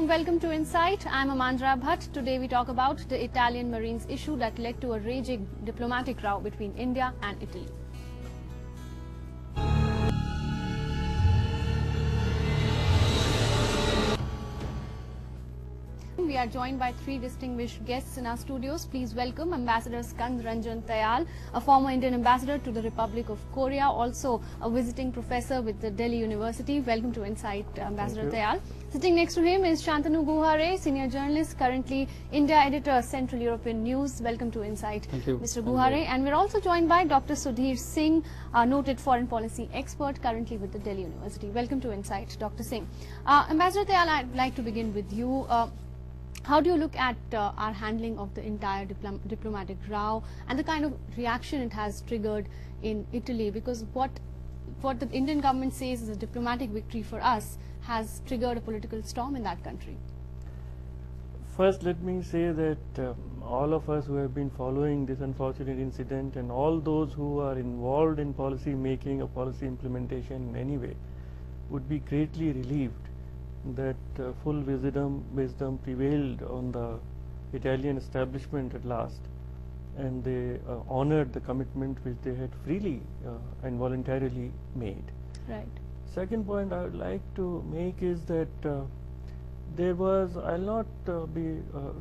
warm welcome to Insight. I'm Amandra Bhatt. Today we talk about the Italian Marines issue that led to a raging diplomatic row between India and Italy. We are joined by three distinguished guests in our studios. Please welcome Ambassador Skand Ranjan Tayal, a former Indian ambassador to the Republic of Korea, also a visiting professor with the Delhi University. Welcome to Insight, Ambassador Tayal. Sitting next to him is Shantanu Guhare, senior journalist, currently India editor, Central European News. Welcome to Insight, Mr. Guhare. And we're also joined by Dr. Sudhir Singh, a noted foreign policy expert, currently with the Delhi University. Welcome to Insight, Dr. Singh. Ambassador Tayal, I'd like to begin with you. How do you look at our handling of the entire diplomatic row and the kind of reaction it has triggered in Italy? Because what the Indian government says is a diplomatic victory for us has triggered a political storm in that country. First, let me say that all of us who have been following this unfortunate incident and all those who are involved in policy making or policy implementation in any way would be greatly relieved that full wisdom prevailed on the Italian establishment at last, and they honored the commitment which they had freely and voluntarily made. Right. Second point I would like to make is that there was, I'll not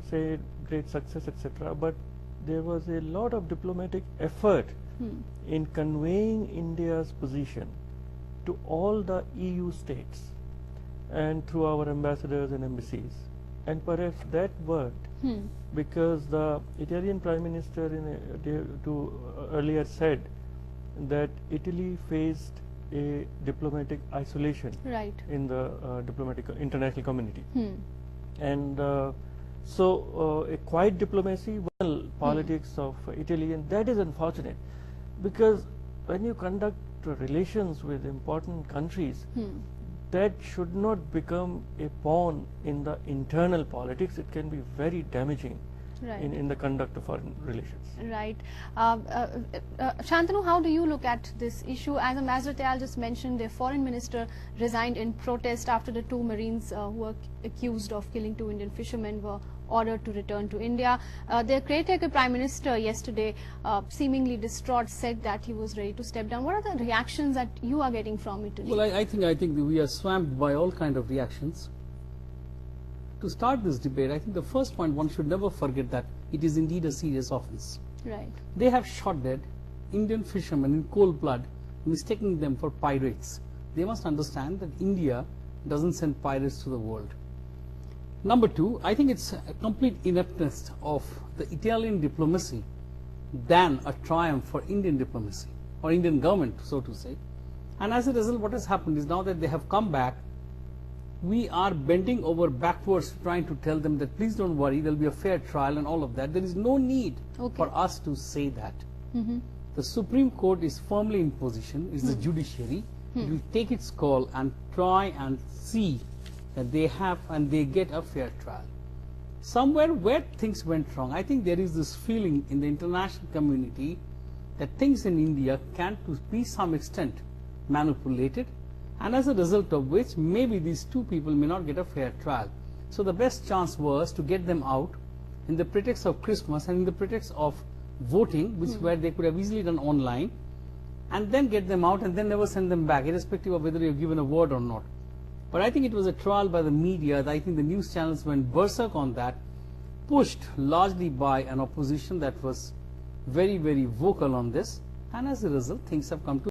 say great success, etc., but there was a lot of diplomatic effort in conveying India's position to all the EU states and through our ambassadors and embassies, and perhaps that worked because the Italian Prime Minister earlier said that Italy faced a diplomatic isolation in the diplomatic international community, and so a quiet diplomacy, politics of Italy, and that is unfortunate because when you conduct relations with important countries, that should not become a pawn in the internal politics. It can be very damaging in the conduct of foreign relations. Right. Shantanu, how do you look at this issue? As Ambassador Tayal just mentioned, their foreign minister resigned in protest after the two Marines who were accused of killing two Indian fishermen were ordered to return to India. Their caretaker Prime Minister yesterday, seemingly distraught, said that he was ready to step down. What are the reactions that you are getting from Italy? Well, I think we are swamped by all kind of reactions. To start this debate, I think the first point, one should never forget that it is indeed a serious offense. Right. They have shot dead Indian fishermen in cold blood, mistaking them for pirates. They must understand that India doesn't send pirates to the world. Number two, I think it's a complete ineptness of the Italian diplomacy than a triumph for Indian diplomacy or Indian government, so to say. And as a result, what has happened is now that they have come back, we are bending over backwards trying to tell them that please don't worry, there will be a fair trial and all of that. There is no need for us to say that. The Supreme Court is firmly in position, is the judiciary. It will take its call and try and see that they have and they get a fair trial. Somewhere where things went wrong, I think there is this feeling in the international community that things in India can to be some extent manipulated, and as a result of which maybe these two people may not get a fair trial. So the best chance was to get them out in the pretext of Christmas and in the pretext of voting, which where they could have easily done online, and then get them out and then never send them back, irrespective of whether you've given a word or not. But I think it was a trial by the media. I think the news channels went berserk on that, pushed largely by an opposition that was very, very vocal on this, and as a result things have come to